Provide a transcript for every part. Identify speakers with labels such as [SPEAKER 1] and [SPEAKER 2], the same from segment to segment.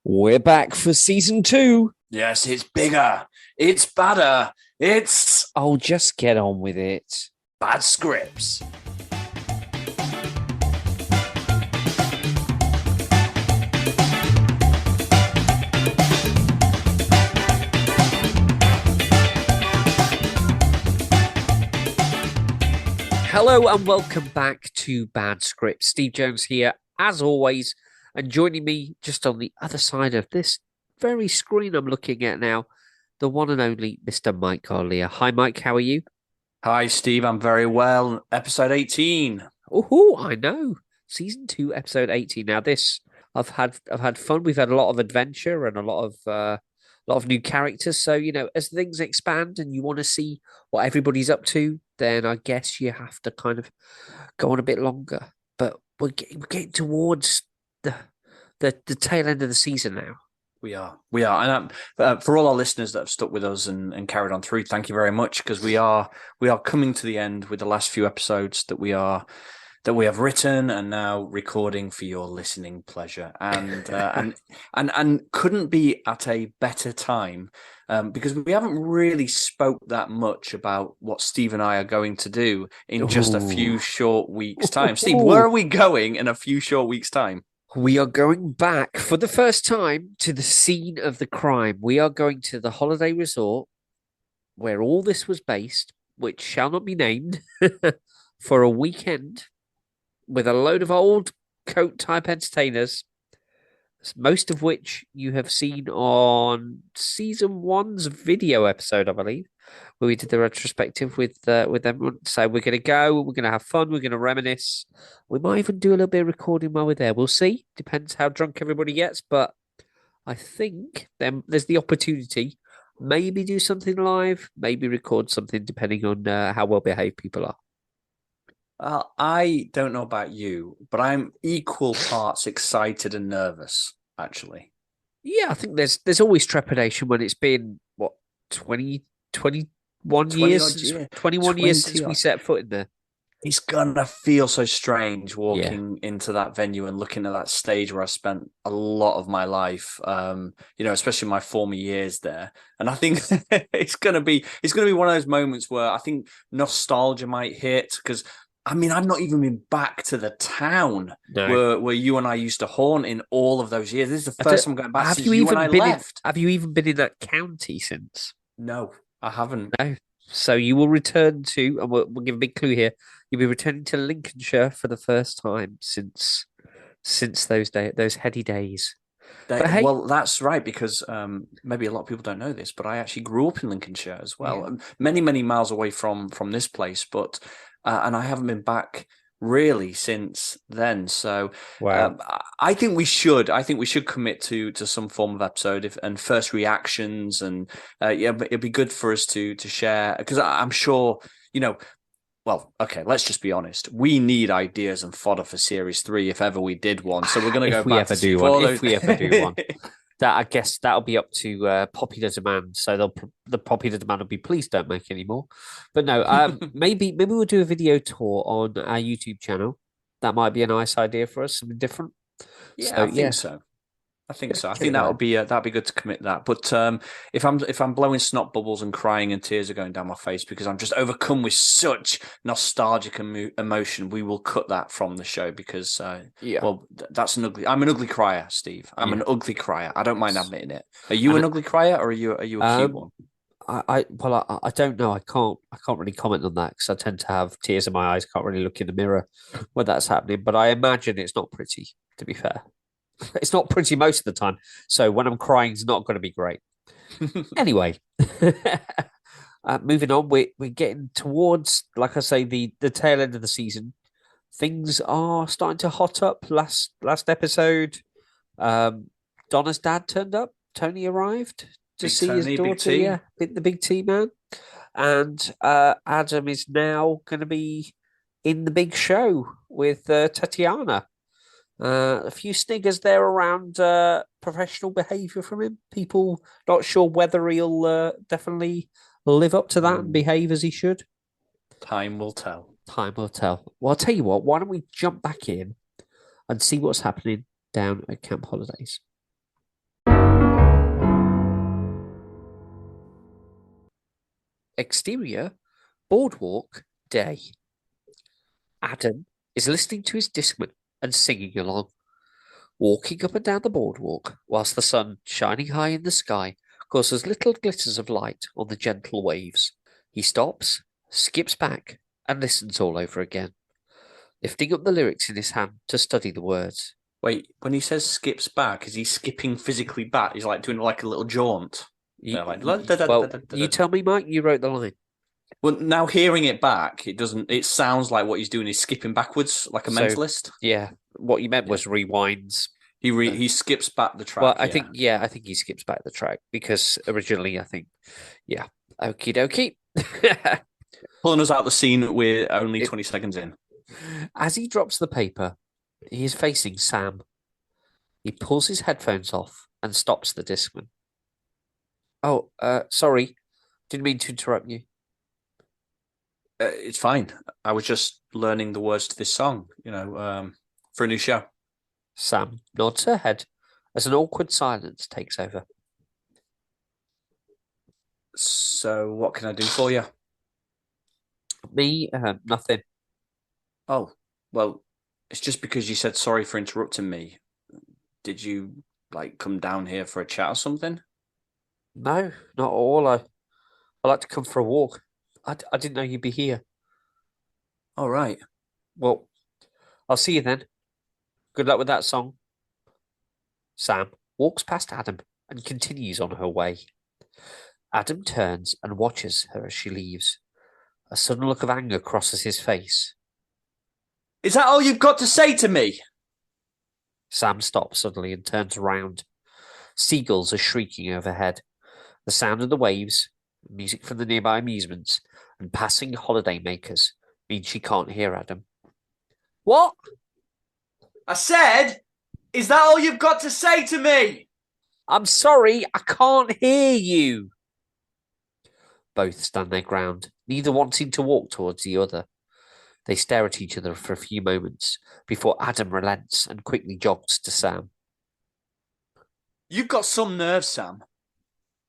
[SPEAKER 1] We're back for season 2.
[SPEAKER 2] Yes, it's bigger. It's badder. It's
[SPEAKER 1] Oh, just get on with it.
[SPEAKER 2] bad scripts.
[SPEAKER 1] Hello and welcome back to Bad Scripts. Steve Jones here, as always, and joining me just on the other side of this very screen I'm looking at now, the one and only Mr. Mike Garlia. Hi, Mike. How are you?
[SPEAKER 2] Hi, Steve. I'm very well. Episode 18.
[SPEAKER 1] Oh, I know. Season 2, episode 18. Now, this I've had fun. We've had a lot of adventure and a lot of new characters. So, as things expand and you want to see what everybody's up to, then I guess you have to kind of go on a bit longer. But we're getting towards the tail end of the season now.
[SPEAKER 2] We are, and for all our listeners that have stuck with us and carried on through, thank you very much because we are coming to the end with the last few episodes that we have written and now recording for your listening pleasure, and and couldn't be at a better time because we haven't really spoke that much about what Steve and I are going to do in just a few
[SPEAKER 1] Ooh.
[SPEAKER 2] short weeks' time. Steve, where are we going in a few short weeks' time?
[SPEAKER 1] We are going back for the first time to the scene of the crime. We are going to the holiday resort where all this was based, which shall not be named, for a weekend with a load of old coat type entertainers, most of which you have seen on season one's video episode, I believe, where we did the retrospective with everyone. So we're going to go, we're going to have fun, we're going to reminisce. We might even do a little bit of recording while we're there. We'll see. Depends how drunk everybody gets, but I think then there's the opportunity. Maybe do something live, maybe record something, depending on how well behaved people are.
[SPEAKER 2] I don't know about you, but I'm equal parts excited and nervous, actually.
[SPEAKER 1] Yeah, I think there's always trepidation when it's been what 21
[SPEAKER 2] 20
[SPEAKER 1] years
[SPEAKER 2] odd
[SPEAKER 1] since
[SPEAKER 2] year,
[SPEAKER 1] 21 years
[SPEAKER 2] 20
[SPEAKER 1] since we
[SPEAKER 2] odd.
[SPEAKER 1] set foot in there.
[SPEAKER 2] It's gonna feel so strange
[SPEAKER 1] Yeah.
[SPEAKER 2] walking into that venue and looking at that stage where I spent a lot of my life, especially my former years there. And I think it's gonna be one of those moments where I think nostalgia might hit because I've not even been back to the town
[SPEAKER 1] No.
[SPEAKER 2] where you and I used to haunt in all of those years. This is the
[SPEAKER 1] I
[SPEAKER 2] first
[SPEAKER 1] don't,
[SPEAKER 2] time I'm going back
[SPEAKER 1] have
[SPEAKER 2] since
[SPEAKER 1] you
[SPEAKER 2] you and I
[SPEAKER 1] even been in
[SPEAKER 2] left.
[SPEAKER 1] have you even been in that county since?
[SPEAKER 2] No, I haven't.
[SPEAKER 1] No. So you will return to, and we'll give a big clue here. You'll be returning to Lincolnshire for the first time since those heady days. But hey,
[SPEAKER 2] Well, that's right, because maybe a lot of people don't know this, but I actually grew up in Lincolnshire as well,
[SPEAKER 1] yeah.
[SPEAKER 2] many, many miles away from this place, but and I haven't been back really since then. So
[SPEAKER 1] Wow.
[SPEAKER 2] I think we should commit to some form of episode and first reactions, and yeah, but it'd be good for us to share because I'm sure you know. Well, okay, let's just be honest. We need ideas and fodder for series 3 if ever we did one. So we're going to go
[SPEAKER 1] If we
[SPEAKER 2] back
[SPEAKER 1] ever
[SPEAKER 2] to see
[SPEAKER 1] do one,
[SPEAKER 2] for
[SPEAKER 1] if
[SPEAKER 2] those.
[SPEAKER 1] we ever do one. That I guess that'll be up to popular demand. So the popular demand will be please don't make any more. But no, maybe we'll do a video tour on our YouTube channel. That might be a nice idea for us, something different.
[SPEAKER 2] Yeah,
[SPEAKER 1] So
[SPEAKER 2] I think
[SPEAKER 1] yeah,
[SPEAKER 2] so. I think so. I
[SPEAKER 1] get
[SPEAKER 2] think
[SPEAKER 1] it going.
[SPEAKER 2] that'll be good to commit that. But if I'm blowing snot bubbles and crying and tears are going down my face because I'm just overcome with such nostalgic emotion, we will cut that from the show because
[SPEAKER 1] Yeah,
[SPEAKER 2] well, that's an ugly. I'm an ugly crier, Steve. I'm
[SPEAKER 1] yeah.
[SPEAKER 2] an ugly crier. I don't mind admitting it. Are you
[SPEAKER 1] And
[SPEAKER 2] an ugly crier or are you a cute
[SPEAKER 1] um,
[SPEAKER 2] one?
[SPEAKER 1] I don't know. I can't really comment on that because I tend to have tears in my eyes. Can't really look in the mirror when that's happening. But I imagine it's not pretty. To be fair, it's not pretty most of the time. So when I'm crying, it's not going to be great. Anyway, moving on, we're getting towards, like I say, the tail end of the season. Things are starting to hot up. Last episode, um, Donna's dad turned up. Tony arrived to
[SPEAKER 2] Big
[SPEAKER 1] see his
[SPEAKER 2] Tony, Big
[SPEAKER 1] daughter.
[SPEAKER 2] T.
[SPEAKER 1] Yeah, the big T man, and Adam is now going to be in the big show with Tatiana. A few sniggers there around professional behaviour from him. People not sure whether he'll definitely live up to that and
[SPEAKER 2] Mm,
[SPEAKER 1] behave as he should.
[SPEAKER 2] time will tell.
[SPEAKER 1] Time will tell. Well, I'll tell you what, why don't we jump back in and see what's happening down at Camp Holidays? Exterior, boardwalk, day. Adam is listening to his Discman and singing along, walking up and down the boardwalk whilst the sun, shining high in the sky, causes little glitters of light on the gentle waves. He stops, skips back, and listens all over again, lifting up the lyrics in his hand to study the words.
[SPEAKER 2] Wait, when he says skips back, is he skipping physically back? He's like doing like a little jaunt.
[SPEAKER 1] Well, you tell me, Mike, you wrote the line.
[SPEAKER 2] Well, now hearing it back, it doesn't. It sounds like what he's doing is skipping backwards, like a mentalist.
[SPEAKER 1] Yeah, what you meant was rewinds.
[SPEAKER 2] He skips back the track.
[SPEAKER 1] Well, I think he skips back the track because originally I think, okie dokie.
[SPEAKER 2] Pulling us out the scene, we're only 20 seconds in.
[SPEAKER 1] As he drops the paper, he is facing Sam. He pulls his headphones off and stops the Discman. Oh, sorry. Didn't mean to interrupt you.
[SPEAKER 2] It's fine. I was just learning the words to this song, for a new show.
[SPEAKER 1] Sam nods her head as an awkward silence takes over.
[SPEAKER 2] So, what can I do for you?
[SPEAKER 1] Me, nothing.
[SPEAKER 2] Oh, well, it's just because you said sorry for interrupting me. Did you, come down here for a chat or something?
[SPEAKER 1] No, not at all. I like to come for a walk. I didn't know you'd be here.
[SPEAKER 2] All right.
[SPEAKER 1] Well, I'll see you then. Good luck with that song. Sam walks past Adam and continues on her way. Adam turns and watches her as she leaves. A sudden look of anger crosses his face.
[SPEAKER 2] Is that all you've got to say to me?
[SPEAKER 1] Sam stops suddenly and turns around. Seagulls are shrieking overhead. The sound of the waves, music from the nearby amusements, and passing holidaymakers means she can't hear Adam. What?
[SPEAKER 2] I said, is that all you've got to say to me?
[SPEAKER 1] I'm sorry, I can't hear you. Both stand their ground, neither wanting to walk towards the other. They stare at each other for a few moments before Adam relents and quickly jogs to Sam.
[SPEAKER 2] You've got some nerve, Sam.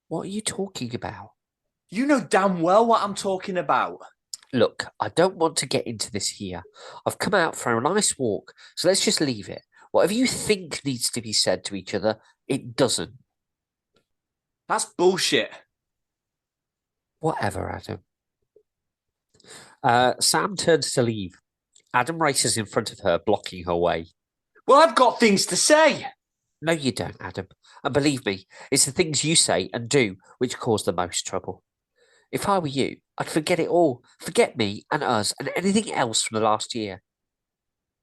[SPEAKER 1] What are you talking about?
[SPEAKER 2] You know damn well what I'm talking about.
[SPEAKER 1] Look, I don't want to get into this here. I've come out for a nice walk, so let's just leave it. Whatever you think needs to be said to each other, it doesn't.
[SPEAKER 2] That's bullshit.
[SPEAKER 1] Whatever, Adam. Sam turns to leave. Adam races in front of her, blocking her way.
[SPEAKER 2] Well, I've got things to say.
[SPEAKER 1] No, you don't, Adam. And believe me, it's the things you say and do which cause the most trouble. If I were you, I'd forget it all. Forget me and us and anything else from the last year.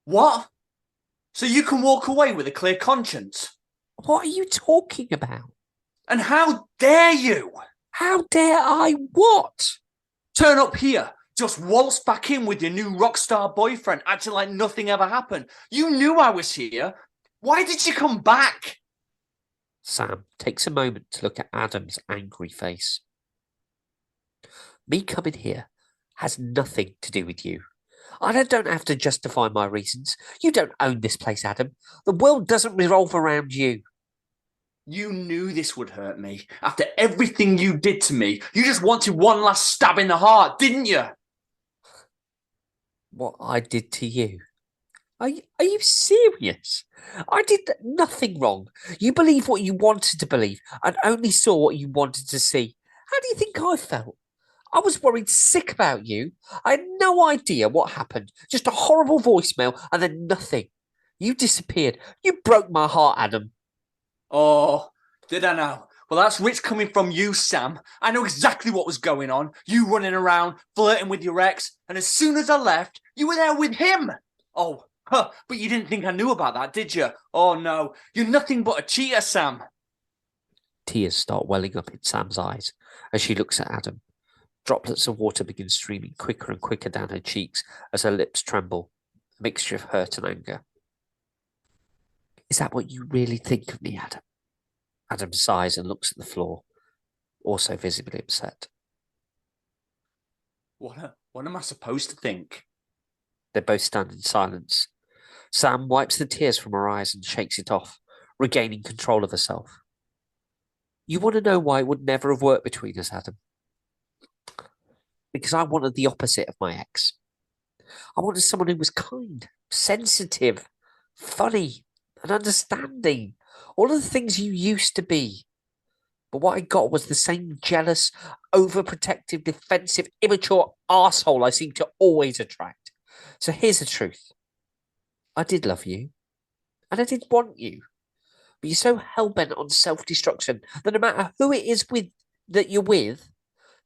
[SPEAKER 2] What? So you can walk away with a clear conscience?
[SPEAKER 1] What are you talking about?
[SPEAKER 2] And how dare you?
[SPEAKER 1] How dare I what?
[SPEAKER 2] Turn up here, just waltz back in with your new rock star boyfriend, acting like nothing ever happened. You knew I was here. Why did you come back?
[SPEAKER 1] Sam takes a moment to look at Adam's angry face. Me coming here has nothing to do with you. I don't have to justify my reasons. You don't own this place, Adam. The world doesn't revolve around you.
[SPEAKER 2] You knew this would hurt me. After everything you did to me, you just wanted one last stab in the heart, didn't you?
[SPEAKER 1] What I did to you? Are you serious? I did nothing wrong. You believed what you wanted to believe and only saw what you wanted to see. How do you think I felt? I was worried sick about you. I had no idea what happened. Just a horrible voicemail and then nothing. You disappeared. You broke my heart, Adam.
[SPEAKER 2] Oh, did I now? Well, that's rich coming from you, Sam. I know exactly what was going on. You running around, flirting with your ex, and as soon as I left, you were there with him. Oh, but you didn't think I knew about that, did you? Oh, no. You're nothing but a cheater, Sam.
[SPEAKER 1] Tears start welling up in Sam's eyes as she looks at Adam. Droplets of water begin streaming quicker and quicker down her cheeks as her lips tremble, a mixture of hurt and anger. Is that what you really think of me, Adam? Adam sighs and looks at the floor, also visibly upset.
[SPEAKER 2] What am I supposed to think?
[SPEAKER 1] They both stand in silence. Sam wipes the tears from her eyes and shakes it off, regaining control of herself. You want to know why it would never have worked between us, Adam? because I wanted the opposite of my ex. I wanted someone who was kind, sensitive, funny, and understanding. All of the things you used to be. But what I got was the same jealous, overprotective, defensive, immature asshole I seem to always attract. So here's the truth. I did love you, and I did want you. But you're so hell-bent on self-destruction that no matter who it is that you're with,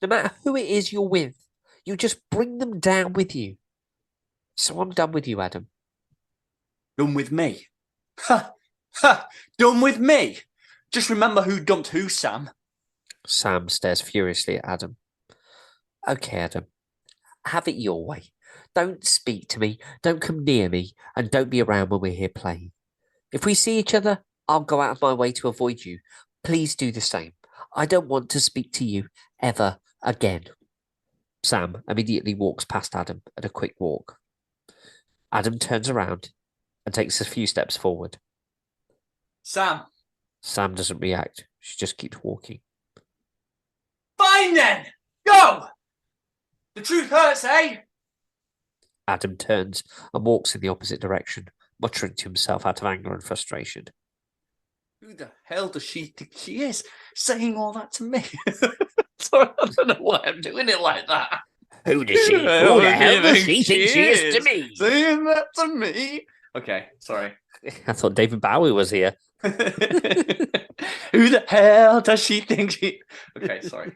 [SPEAKER 1] no matter who it is you're with, you just bring them down with you. So I'm done with you, Adam.
[SPEAKER 2] Done with me? Ha! Ha! Done with me? Just remember who dumped who, Sam.
[SPEAKER 1] Sam stares furiously at Adam. Okay, Adam. Have it your way. Don't speak to me, don't come near me, and don't be around when we're here playing. If we see each other, I'll go out of my way to avoid you. Please do the same. I don't want to speak to you ever again. Sam immediately walks past Adam at a quick walk. Adam turns around and takes a few steps forward.
[SPEAKER 2] Sam.
[SPEAKER 1] Sam doesn't react. She just keeps walking.
[SPEAKER 2] Fine then! Go! The truth hurts, eh?
[SPEAKER 1] Adam turns and walks in the opposite direction, muttering to himself out of anger and frustration.
[SPEAKER 2] Who the hell does she think she is, saying all that to me? Sorry, I don't know why I'm doing it like that.
[SPEAKER 1] Who the hell does she think she is to me?
[SPEAKER 2] Saying that to me? Okay, sorry.
[SPEAKER 1] I thought David Bowie was here.
[SPEAKER 2] Who the hell does she think she... Okay, sorry.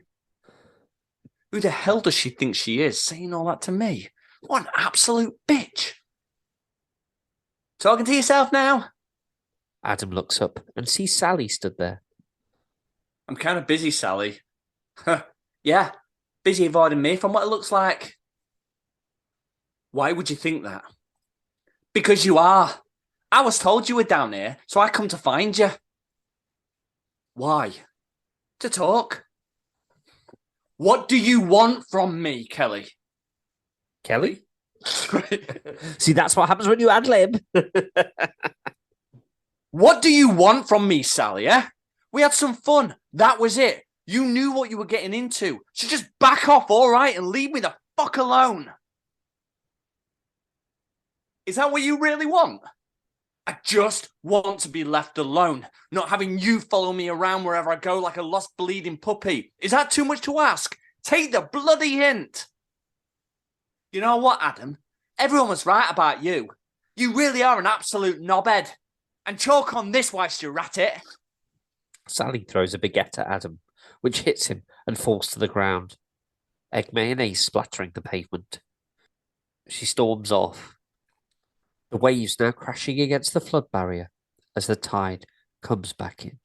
[SPEAKER 2] Who the hell does she think she is, saying all that to me? What an absolute bitch. Talking to yourself now?
[SPEAKER 1] Adam looks up and sees Sally stood there.
[SPEAKER 2] I'm kind of busy, Sally. Yeah, busy avoiding me from what it looks like. Why would you think that? Because you are. I was told you were down here, so I come to find you. Why? To talk. What do you want from me, Kelly?
[SPEAKER 1] Kelly? See, that's what happens when you ad-lib.
[SPEAKER 2] What do you want from me, Sally, eh? We had some fun. That was it. You knew what you were getting into. So just back off, all right, and leave me the fuck alone. Is that what you really want? I just want to be left alone, not having you follow me around wherever I go like a lost bleeding puppy. Is that too much to ask? Take the bloody hint. You know what, Adam? Everyone was right about you. You really are an absolute knobhead. And chalk on this whilst you're at it.
[SPEAKER 1] Sally throws a baguette at Adam, which hits him and falls to the ground. Egg mayonnaise splattering the pavement. She storms off. The waves now crashing against the flood barrier as the tide comes back in.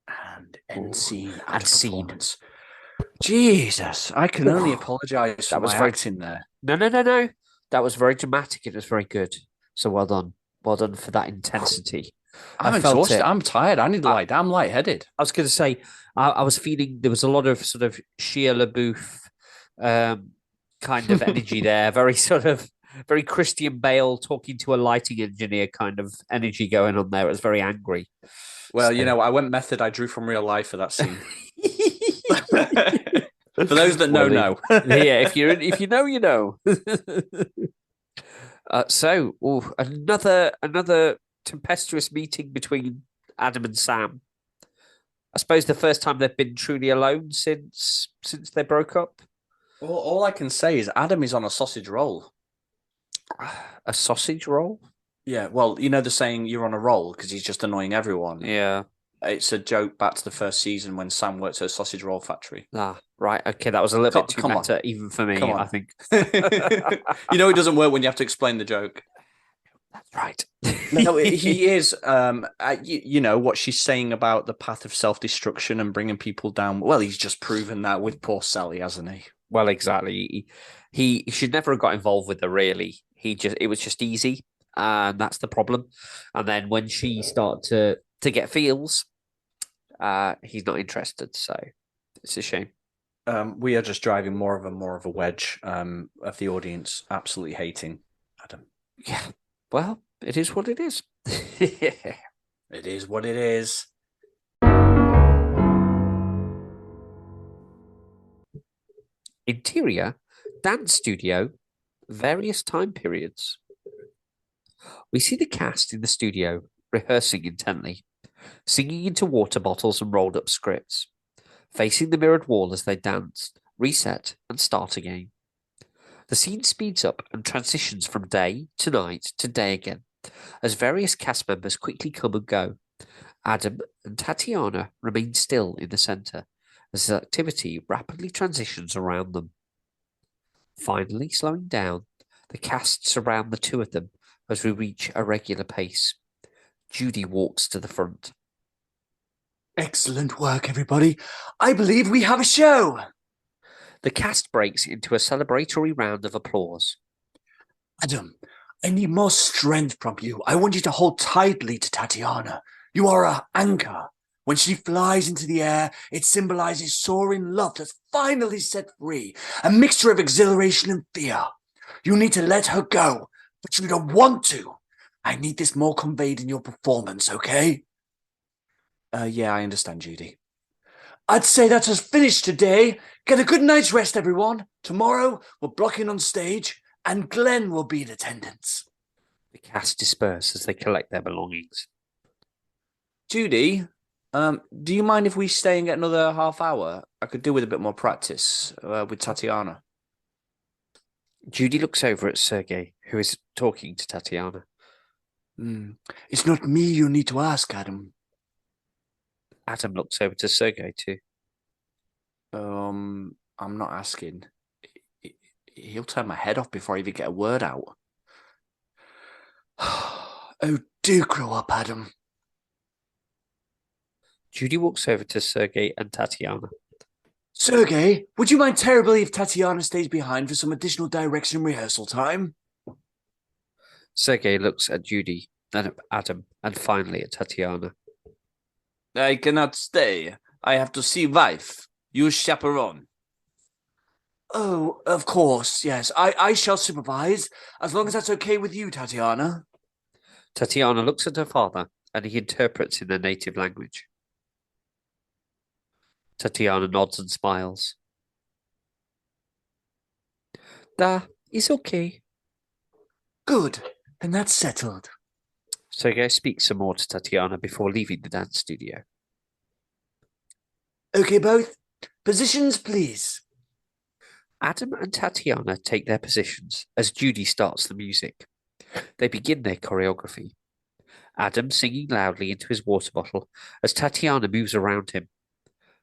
[SPEAKER 2] And end scene.
[SPEAKER 1] And scene.
[SPEAKER 2] Jesus, I can only apologise for my acting there.
[SPEAKER 1] No. That was very dramatic. It was very good. So well done. Well done for that intensity.
[SPEAKER 2] I'm exhausted. I'm tired. I need to lie down. I'm lightheaded.
[SPEAKER 1] I was going to say, I was feeling there was a lot of sort of Shia LaBeouf kind of energy there. Very Christian Bale talking to a lighting engineer kind of energy going on there. It was very angry.
[SPEAKER 2] Well, so... I went method. I drew from real life for that scene. For those that know.
[SPEAKER 1] Yeah, if you know, you know. Another tempestuous meeting between Adam and Sam. I suppose the first time they've been truly alone since they broke up.
[SPEAKER 2] All I can say is Adam is on a sausage roll.
[SPEAKER 1] A sausage roll?
[SPEAKER 2] Yeah, well, the saying you're on a roll because he's just annoying everyone.
[SPEAKER 1] Yeah.
[SPEAKER 2] It's a joke back to the first season when Sam worked at a sausage roll factory.
[SPEAKER 1] Ah, right. Okay, that was a little bit too meta, even for me, I think.
[SPEAKER 2] It doesn't work when you have to explain the joke.
[SPEAKER 1] That's right.
[SPEAKER 2] No, he is. What she's saying about the path of self-destruction and bringing people down. Well, he's just proven that with poor Sally, hasn't he?
[SPEAKER 1] Well, exactly. He should never have got involved with her, really. It was just easy, and that's the problem. And then when she started to get feels, he's not interested. So it's a shame.
[SPEAKER 2] We are just driving more of a wedge of the audience absolutely hating Adam.
[SPEAKER 1] Yeah. Well, it is what it is.
[SPEAKER 2] It is what it is.
[SPEAKER 1] Interior, dance studio, various time periods. We see the cast in the studio, rehearsing intently, singing into water bottles and rolled up scripts, facing the mirrored wall as they dance, reset, and start again. The scene speeds up and transitions from day to night to day again, as various cast members quickly come and go. Adam and Tatiana remain still in the center, as the activity rapidly transitions around them. Finally, slowing down, the cast surround the two of them as we reach a regular pace. Judy walks to the front.
[SPEAKER 3] Excellent work, everybody. I believe we have a show.
[SPEAKER 1] The cast breaks into a celebratory round of applause.
[SPEAKER 3] Adam, I need more strength from you. I want you to hold tightly to Tatiana. You are our anchor. When she flies into the air, it symbolizes soaring love that's finally set free, a mixture of exhilaration and fear. You need to let her go, but you don't want to. I need this more conveyed in your performance, okay?
[SPEAKER 2] Yeah, I understand, Judy.
[SPEAKER 3] I'd say that's us finished today. Get a good night's rest, everyone. Tomorrow, we're blocking on stage, and Glenn will be in attendance.
[SPEAKER 1] The cast disperse as they collect their belongings.
[SPEAKER 2] Judy, do you mind if we stay and get another half hour? I could do with a bit more practice with Tatiana.
[SPEAKER 1] Judy looks over at Sergei, who is talking to Tatiana.
[SPEAKER 3] It's not me you need to ask, Adam.
[SPEAKER 1] Adam looks over to Sergei too.
[SPEAKER 2] I'm not asking. He'll turn my head off before I even get a word out.
[SPEAKER 3] Oh, do grow up, Adam.
[SPEAKER 1] Judy walks over to Sergei and Tatiana.
[SPEAKER 3] Sergei, would you mind terribly if Tatiana stays behind for some additional direction rehearsal time?
[SPEAKER 1] Sergei looks at Judy, then at Adam, and finally at Tatiana.
[SPEAKER 2] I cannot stay. I have to see wife. You chaperone.
[SPEAKER 3] Oh, of course, yes. I shall supervise, as long as that's okay with you, Tatiana.
[SPEAKER 1] Tatiana looks at her father, and he interprets in their native language. Tatiana nods and smiles. That is okay.
[SPEAKER 3] Good, then that's settled.
[SPEAKER 1] Sergei speaks some more to Tatiana before leaving the dance studio.
[SPEAKER 3] Okay, both. Positions, please.
[SPEAKER 1] Adam and Tatiana take their positions as Judy starts the music. They begin their choreography. Adam singing loudly into his water bottle as Tatiana moves around him.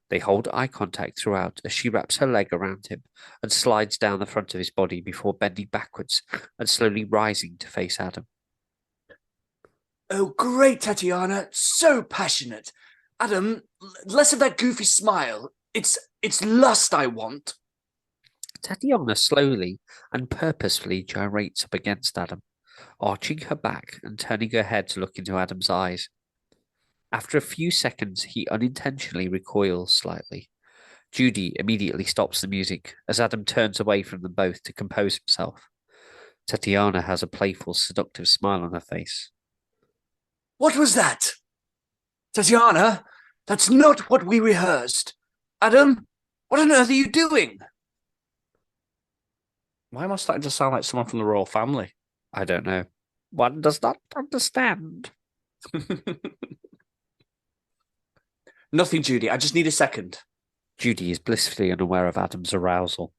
[SPEAKER 1] They hold eye contact throughout as she wraps her leg around him and slides down the front of his body before bending backwards and slowly rising to face Adam.
[SPEAKER 3] Oh, great, Tatiana. So passionate. Adam, less of that goofy smile. It's lust I want.
[SPEAKER 1] Tatiana slowly and purposefully gyrates up against Adam, arching her back and turning her head to look into Adam's eyes. After a few seconds, he unintentionally recoils slightly. Judy immediately stops the music as Adam turns away from them both to compose himself. Tatiana has a playful, seductive smile on her face.
[SPEAKER 3] What was that? Tatiana, that's not what we rehearsed. Adam, what on earth are you doing?
[SPEAKER 2] Why am I starting to sound like someone from the royal family?
[SPEAKER 1] I don't know. One does not understand.
[SPEAKER 2] Nothing, Judy. I just need a second.
[SPEAKER 1] Judy is blissfully unaware of Adam's arousal,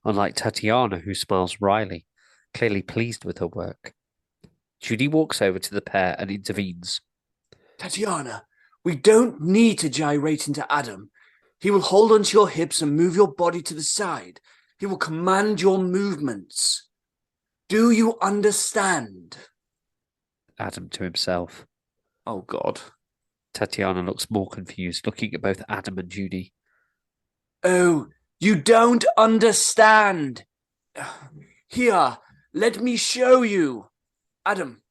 [SPEAKER 1] unlike Tatiana, who smiles wryly, clearly pleased with her work. Judy walks over to the pair and intervenes.
[SPEAKER 3] Tatiana, we don't need to gyrate into Adam. He will hold onto your hips and move your body to the side. He will command your movements. Do you understand?
[SPEAKER 1] Adam to himself.
[SPEAKER 2] Oh, God.
[SPEAKER 1] Tatiana looks more confused, looking at both Adam and Judy.
[SPEAKER 3] Oh, you don't understand. Here, let me show you. Adam.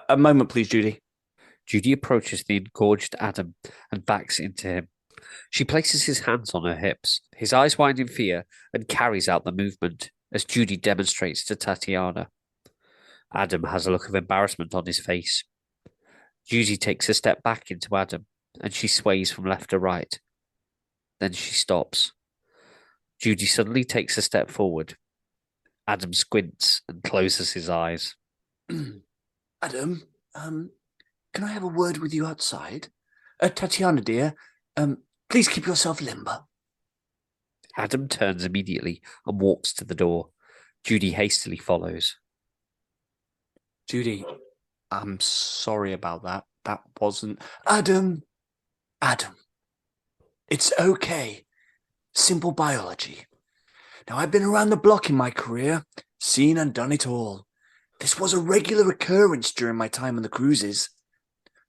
[SPEAKER 2] A moment, please, Judy.
[SPEAKER 1] Judy approaches the engorged Adam and backs into him. She places his hands on her hips, his eyes wide in fear, and carries out the movement as Judy demonstrates to Tatiana. Adam has a look of embarrassment on his face. Judy takes a step back into Adam, and she sways from left to right. Then she stops. Judy suddenly takes a step forward. Adam squints and closes his eyes.
[SPEAKER 3] Adam, can I have a word with you outside? Tatiana, dear, please keep yourself limber.
[SPEAKER 1] Adam turns immediately and walks to the door. Judy hastily follows.
[SPEAKER 2] Judy, I'm sorry about that. That wasn't...
[SPEAKER 3] Adam, it's okay. Simple biology. Now, I've been around the block in my career, seen and done it all. This was a regular occurrence during my time on the cruises.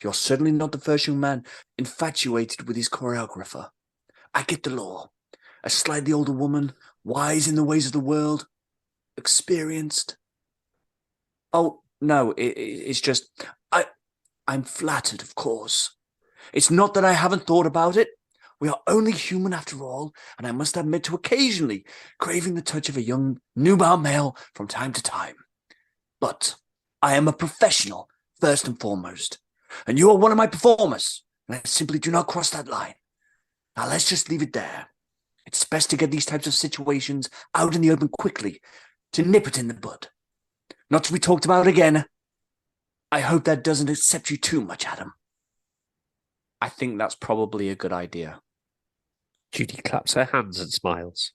[SPEAKER 3] You're certainly not the first young man infatuated with his choreographer. I get the law. A slightly older woman, wise in the ways of the world, experienced.
[SPEAKER 2] Oh, no, it's just...
[SPEAKER 3] I'm flattered, of course. It's not that I haven't thought about it. We are only human after all, and I must admit to occasionally craving the touch of a young, nubile male from time to time. But I am a professional, first and foremost, and you are one of my performers, and I simply do not cross that line. Now let's just leave it there. It's best to get these types of situations out in the open quickly, to nip it in the bud. Not to be talked about again. I hope that doesn't upset you too much, Adam.
[SPEAKER 2] I think that's probably a good idea.
[SPEAKER 1] Judy claps her hands and smiles.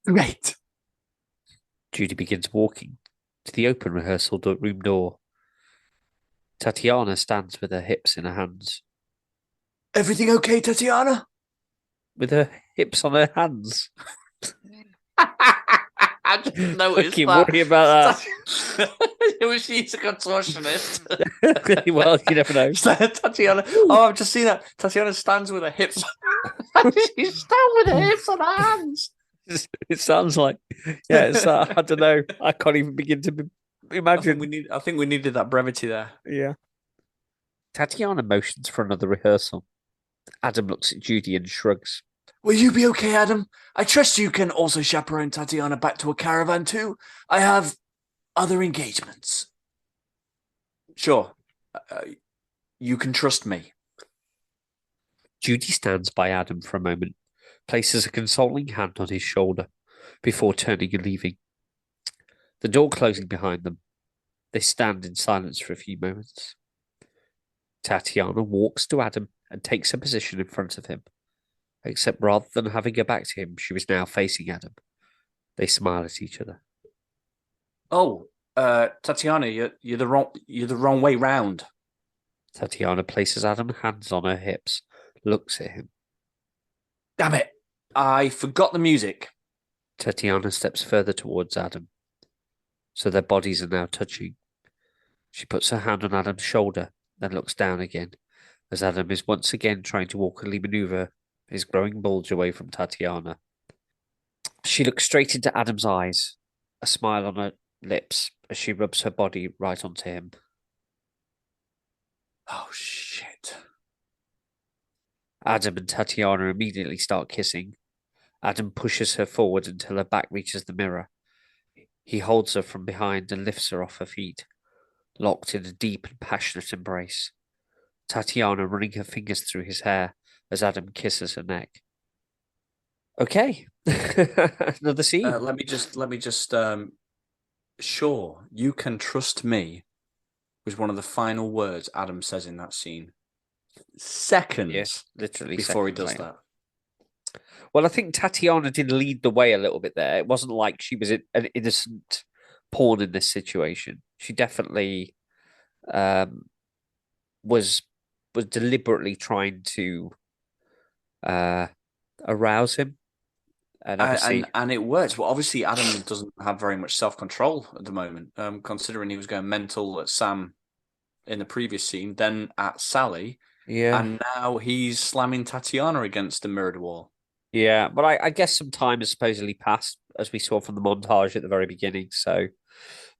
[SPEAKER 3] Great.
[SPEAKER 1] Judy begins walking to the open rehearsal room door. Tatiana stands with her hips in her hands.
[SPEAKER 3] Everything okay, Tatiana?
[SPEAKER 1] With her hips on her hands.
[SPEAKER 2] I just noticed
[SPEAKER 1] Fucking
[SPEAKER 2] that.
[SPEAKER 1] worry about
[SPEAKER 2] that. She's a contortionist.
[SPEAKER 1] Well, you never know.
[SPEAKER 2] Tatiana. Oh, I've just seen that. Tatiana stands with her hips. She's standing with her hips on her hands.
[SPEAKER 1] It sounds like, yeah. It's I don't know. I can't even begin to imagine.
[SPEAKER 2] I think we needed that brevity there.
[SPEAKER 1] Yeah. Tatiana motions for another rehearsal. Adam looks at Judy and shrugs.
[SPEAKER 3] Will you be okay, Adam? I trust you can also chaperone Tatiana back to a caravan too. I have other engagements.
[SPEAKER 2] Sure. You can trust me.
[SPEAKER 1] Judy stands by Adam for a moment, places a consoling hand on his shoulder before turning and leaving. The door closing behind them, they stand in silence for a few moments. Tatiana walks to Adam and takes her position in front of him. Except rather than having her back to him, she was now facing Adam. They smile at each other.
[SPEAKER 2] Oh, Tatiana, you're the wrong way round.
[SPEAKER 1] Tatiana places Adam's hands on her hips, looks at him.
[SPEAKER 2] Damn it! I forgot the music.
[SPEAKER 1] Tatiana steps further towards Adam, so their bodies are now touching. She puts her hand on Adam's shoulder, then looks down again, as Adam is once again trying to awkwardly maneuver his growing bulge away from Tatiana. She looks straight into Adam's eyes, a smile on her lips as she rubs her body right onto him.
[SPEAKER 2] Oh, shit.
[SPEAKER 1] Adam and Tatiana immediately start kissing. Adam pushes her forward until her back reaches the mirror. He holds her from behind and lifts her off her feet, locked in a deep and passionate embrace. Tatiana running her fingers through his hair as Adam kisses her neck. Okay, another scene.
[SPEAKER 2] Let me just. Sure, you can trust me. Was one of the final words Adam says in that scene. Seconds,
[SPEAKER 1] yes, literally
[SPEAKER 2] before he
[SPEAKER 1] seconds
[SPEAKER 2] does
[SPEAKER 1] later.
[SPEAKER 2] that.
[SPEAKER 1] Well, I think Tatiana did lead the way a little bit there. It wasn't like she was an innocent pawn in this situation. She definitely was deliberately trying to arouse him, and obviously,
[SPEAKER 2] and it works. Well, obviously, Adam doesn't have very much self-control at the moment, considering he was going mental at Sam in the previous scene, then at Sally,
[SPEAKER 1] yeah,
[SPEAKER 2] and now he's slamming Tatiana against the mirrored wall.
[SPEAKER 1] yeah. But I guess some time has supposedly passed, as we saw from the montage at the very beginning. So,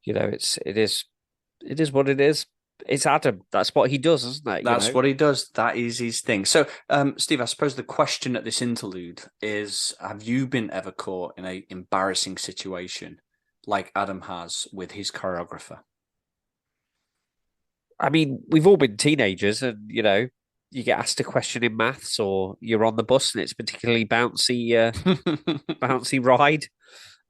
[SPEAKER 1] you know, it is what it is. It's Adam. That's what he does, isn't it?
[SPEAKER 2] That's what he does. That is his thing. So, Steve, I suppose the question at this interlude is: have you been ever caught in an embarrassing situation like Adam has with his choreographer?
[SPEAKER 1] I mean, we've all been teenagers, and you know, you get asked a question in maths, or you're on the bus and it's particularly bouncy, bouncy ride.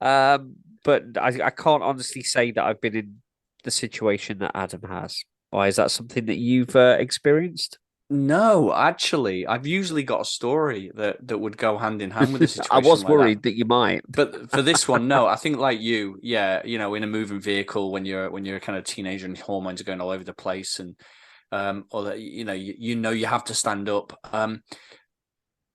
[SPEAKER 1] But I can't honestly say that I've been in the situation that Adam has. Why is that something that you've experienced?
[SPEAKER 2] No, actually, I've usually got a story that would go hand in hand with a
[SPEAKER 1] I
[SPEAKER 2] situation
[SPEAKER 1] was
[SPEAKER 2] like that.
[SPEAKER 1] worried that you might.
[SPEAKER 2] But for this one, no. I think like you, yeah, you know, in a moving vehicle when you're a kind of teenager and hormones are going all over the place, and or that you know you have to stand up.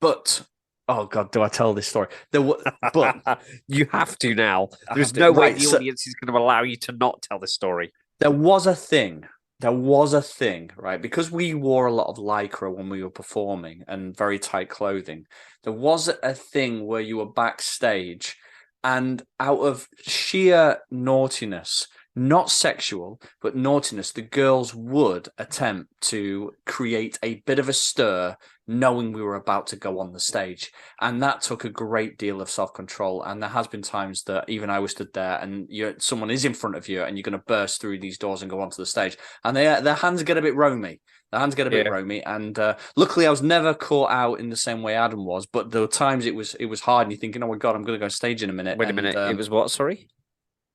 [SPEAKER 2] But oh god, do I tell this story? But
[SPEAKER 1] you have to now.
[SPEAKER 2] I
[SPEAKER 1] There's
[SPEAKER 2] have to.
[SPEAKER 1] no way
[SPEAKER 2] Right,
[SPEAKER 1] the
[SPEAKER 2] so
[SPEAKER 1] audience is going to allow you to not tell the story.
[SPEAKER 2] there was a thing. There was a thing, right? Because we wore a lot of lycra when we were performing and very tight clothing. There was a thing where you were backstage, and out of sheer naughtiness, not sexual, but naughtiness, the girls would attempt to create a bit of a stir knowing we were about to go on the stage. And that took a great deal of self-control. And there has been times that even I was stood there and someone is in front of you and you're going to burst through these doors and go onto the stage. And their hands get a bit roamy. Their hands get a bit roamy. And luckily I was never caught out in the same way Adam was. But there were times it was hard and you're thinking, oh my God, I'm going to go on stage in a minute.
[SPEAKER 1] Wait a minute. It was what? Sorry?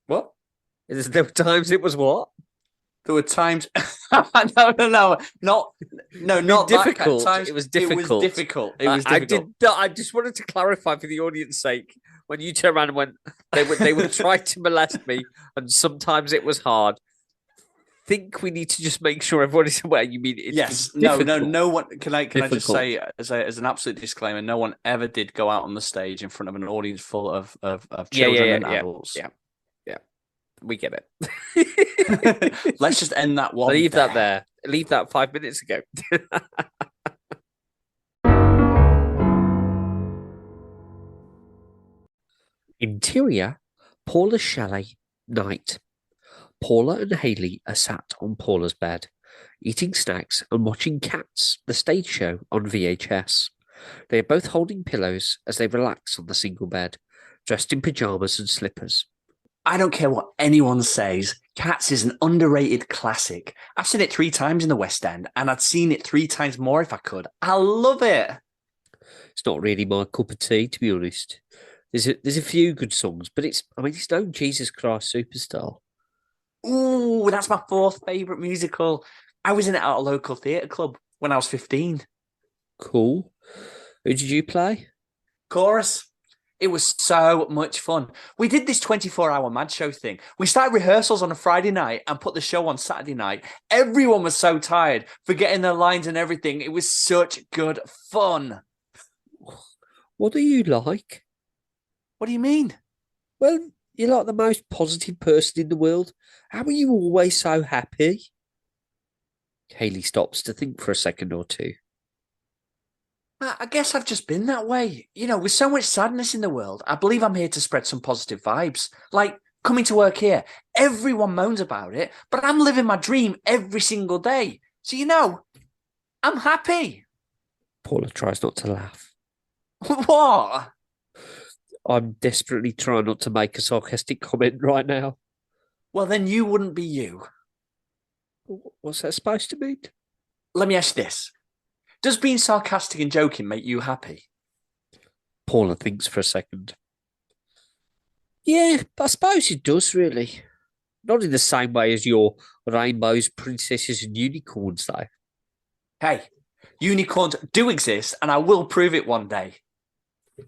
[SPEAKER 2] What?
[SPEAKER 1] There were times it was what?
[SPEAKER 2] There were times. No, not
[SPEAKER 1] difficult.
[SPEAKER 2] That times,
[SPEAKER 1] it was difficult.
[SPEAKER 2] It was difficult. It was difficult.
[SPEAKER 1] I just wanted to clarify for the audience's sake. When you turn around and went, they would try to molest me, and sometimes it was hard. Think we need to just make sure everyone is aware. You mean it's
[SPEAKER 2] yes?
[SPEAKER 1] difficult.
[SPEAKER 2] No one. Can I just say as an absolute disclaimer? No one ever did go out on the stage in front of an audience full of children and adults.
[SPEAKER 1] Yeah. We get it.
[SPEAKER 2] Let's just end that one.
[SPEAKER 1] Leave that there. Leave that 5 minutes ago. Interior, Paula's chalet, night. Paula and Hayley are sat on Paula's bed, eating snacks and watching Cats, the stage show, on VHS. They are both holding pillows as they relax on the single bed, dressed in pajamas and slippers.
[SPEAKER 3] I don't care what anyone says. Cats is an underrated classic. I've seen it 3 times in the West End, and I'd seen it 3 times more if I could. I love it.
[SPEAKER 1] It's not really my cup of tea, to be honest. There's a few good songs, but it's no Jesus Christ Superstar.
[SPEAKER 3] Ooh, that's my 4th favourite musical. I was in it at a local theatre club when I was 15.
[SPEAKER 1] Cool. Who did you play?
[SPEAKER 3] Chorus. It was so much fun. We did this 24-hour Mad Show thing. We started rehearsals on a Friday night and put the show on Saturday night. Everyone was so tired, forgetting their lines and everything. It was such good fun.
[SPEAKER 1] What are you like?
[SPEAKER 3] What do you mean?
[SPEAKER 1] Well, you're like the most positive person in the world. How are you always so happy? Hayley stops to think for a second or two.
[SPEAKER 3] I guess I've just been that way. You know, with so much sadness in the world, I believe I'm here to spread some positive vibes. Like coming to work here, everyone moans about it, but I'm living my dream every single day. So, you know, I'm happy.
[SPEAKER 1] Paula tries not to laugh.
[SPEAKER 3] What?
[SPEAKER 1] I'm desperately trying not to make a sarcastic comment right now.
[SPEAKER 3] Well, then you wouldn't be you.
[SPEAKER 1] What's that supposed to mean?
[SPEAKER 3] Let me ask you this. Does being sarcastic and joking make you happy?
[SPEAKER 1] Paula thinks for a second. Yeah, I suppose it does, really. Not in the same way as your rainbows, princesses, and unicorns, though.
[SPEAKER 3] Hey, unicorns do exist, and I will prove it one day.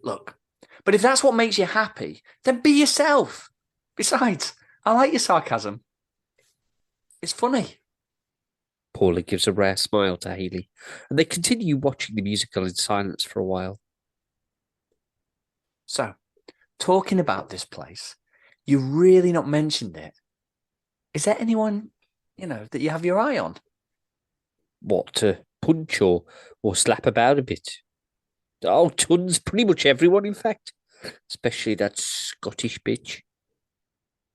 [SPEAKER 3] Look, but if that's what makes you happy, then be yourself. Besides, I like your sarcasm. It's funny.
[SPEAKER 1] Paula gives a rare smile to Hayley, and they continue watching the musical in silence for a while.
[SPEAKER 3] So, talking about this place, you've really not mentioned it. Is there anyone, that you have your eye on?
[SPEAKER 1] What, to punch or slap about a bit? Oh, tons, pretty much everyone, in fact. Especially that Scottish bitch.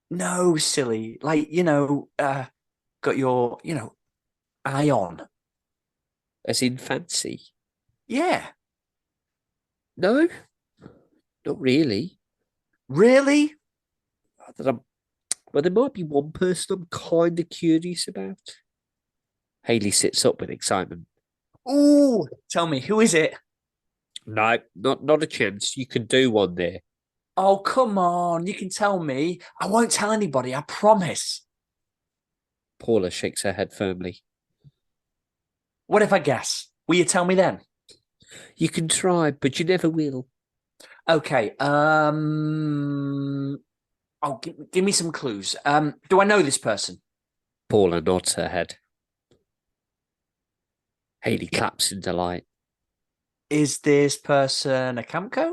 [SPEAKER 3] No, silly. Like, got your, eye on.
[SPEAKER 1] As in fancy?
[SPEAKER 3] Yeah.
[SPEAKER 1] No, not really.
[SPEAKER 3] Really?
[SPEAKER 1] Well, there might be one person I'm kind of curious about. Hayley sits up with excitement.
[SPEAKER 2] Ooh, tell me, who is it?
[SPEAKER 1] No, not a chance. You can do one there.
[SPEAKER 2] Oh, come on. You can tell me. I won't tell anybody, I promise.
[SPEAKER 1] Paula shakes her head firmly.
[SPEAKER 2] What if I guess? Will you tell me then?
[SPEAKER 1] You can try, but you never will.
[SPEAKER 2] Okay. Give me some clues. Do I know this person?
[SPEAKER 1] Paula nods her head. Hayley claps in delight.
[SPEAKER 2] Is this person a Camco?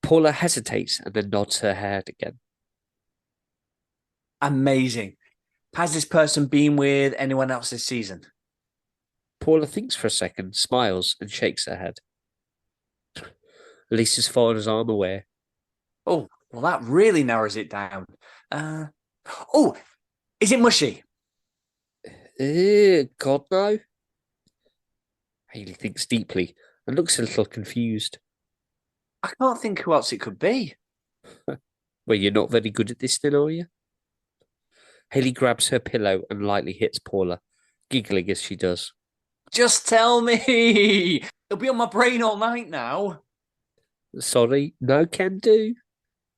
[SPEAKER 1] Paula hesitates and then nods her head again.
[SPEAKER 2] Amazing. Has this person been with anyone else this season?
[SPEAKER 1] Paula thinks for a second, smiles, and shakes her head. Lisa's father's arm away.
[SPEAKER 2] Oh, well, that really narrows it down. Oh, is it Mushy?
[SPEAKER 1] God, no. Hayley thinks deeply and looks a little confused.
[SPEAKER 2] I can't think who else it could be.
[SPEAKER 1] Well, you're not very good at this then, are you? Hayley grabs her pillow and lightly hits Paula, giggling as she does.
[SPEAKER 2] Just tell me. It'll be on my brain all night now.
[SPEAKER 1] Sorry, no can do.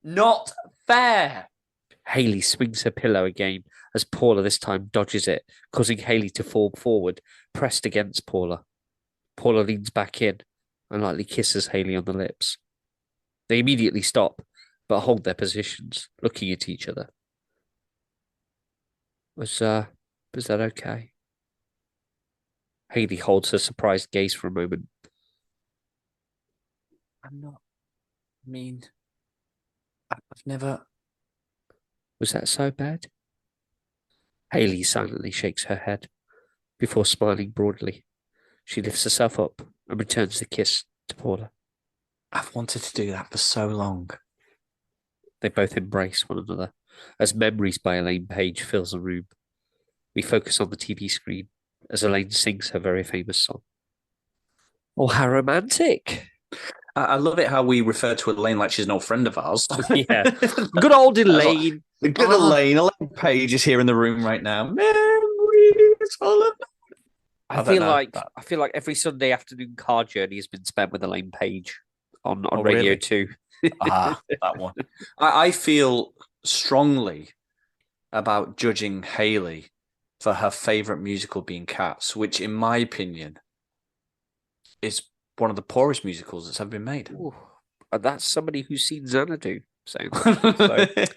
[SPEAKER 2] Not fair.
[SPEAKER 1] Hayley swings her pillow again as Paula this time dodges it, causing Hayley to fall forward, pressed against Paula. Paula leans back in and lightly kisses Hayley on the lips. They immediately stop, but hold their positions, looking at each other. Was that okay? Hayley holds her surprised gaze for a moment.
[SPEAKER 2] I'm not. I mean, I've never.
[SPEAKER 1] Was that so bad? Hayley silently shakes her head before smiling broadly. She lifts herself up and returns the kiss to Paula.
[SPEAKER 2] I've wanted to do that for so long.
[SPEAKER 1] They both embrace one another as Memories by Elaine Page fills the room. We focus on the TV screen as Elaine sings her very famous song. Oh, how romantic.
[SPEAKER 2] I love it how we refer to Elaine like she's an old friend of ours.
[SPEAKER 1] Yeah. Good old Elaine.
[SPEAKER 2] The good Elaine Page is here in the room right now. Memories all of
[SPEAKER 1] I feel like every Sunday afternoon car journey has been spent with Elaine Page on Radio
[SPEAKER 2] really?
[SPEAKER 1] 2.
[SPEAKER 2] That one. I feel strongly about judging Hayley for her favourite musical being Cats, which in my opinion is one of the poorest musicals that's ever been made.
[SPEAKER 1] Ooh, and that's somebody who's seen Xanadu saying that.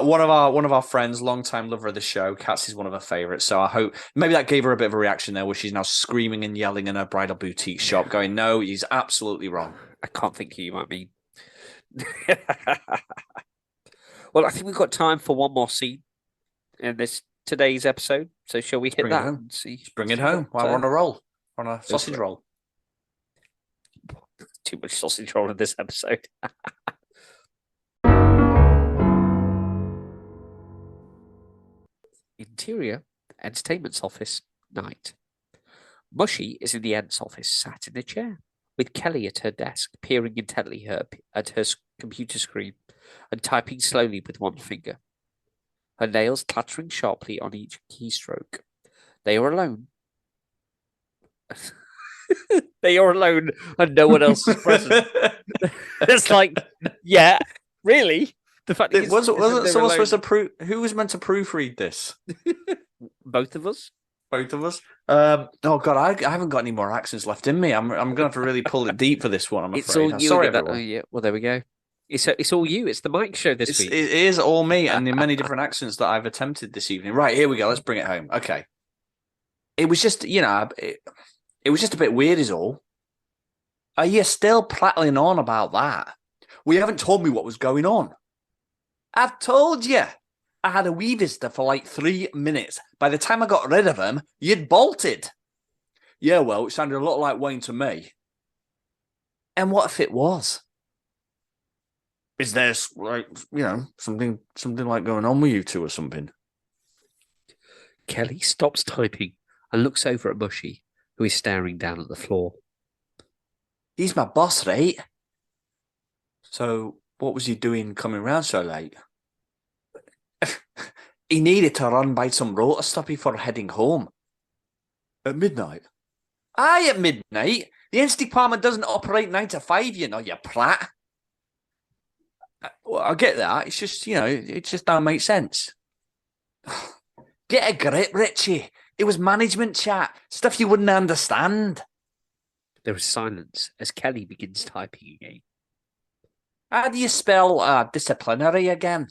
[SPEAKER 2] One of our friends, longtime lover of the show, Cats is one of her favourites. So I hope maybe that gave her a bit of a reaction there, where she's now screaming and yelling in her bridal boutique shop, going, "No, he's absolutely wrong."
[SPEAKER 1] I can't think who you might mean. Well, I think we've got time for one more scene in today's episode. So shall we hit that and see?
[SPEAKER 2] Bring it home. While we're on a roll, on a sausage roll.
[SPEAKER 1] Too much sausage roll in this episode. Interior, entertainment's office, night. Mushy is in the Ent's office, sat in a chair, with Kelly at her desk, peering intently at her computer screen and typing slowly with one finger. Her nails clattering sharply on each keystroke. They are alone. They are alone and no one else is present. It's like, yeah, really? The fact that
[SPEAKER 2] wasn't someone supposed to who was meant to proofread this?
[SPEAKER 1] Both of us.
[SPEAKER 2] Both of us. Oh God, I haven't got any more accents left in me. I'm gonna have to really pull it deep for this one. I'm afraid.
[SPEAKER 1] It's all you.
[SPEAKER 2] Sorry, everyone.
[SPEAKER 1] Yeah. Well, there we go. It's all you. It's the Mike show this week.
[SPEAKER 2] It is all me and the many different accents that I've attempted this evening. Right, here we go. Let's bring it home. Okay. It was just, it was just a bit weird is all. Are you still prattling on about that? Well, you haven't told me what was going on. I've told you. I had a wee visitor for like 3 minutes. By the time I got rid of him, you'd bolted. Yeah, well, it sounded a lot like Wayne to me. And what if it was? Is there, like, something like going on with you two or something?
[SPEAKER 1] Kelly stops typing and looks over at Mushy, who is staring down at the floor.
[SPEAKER 2] He's my boss, right? So what was he doing coming round so late? He needed to run by some rotor stop before heading home.
[SPEAKER 3] At midnight?
[SPEAKER 2] Aye, at midnight. The Ents department doesn't operate 9 to 5, you know, you prat. Well, I get that. It's just, you know, it just don't make sense. Get a grip, Richie. It was management chat. Stuff you wouldn't understand.
[SPEAKER 1] There is silence as Kelly begins typing again.
[SPEAKER 2] How do you spell disciplinary again?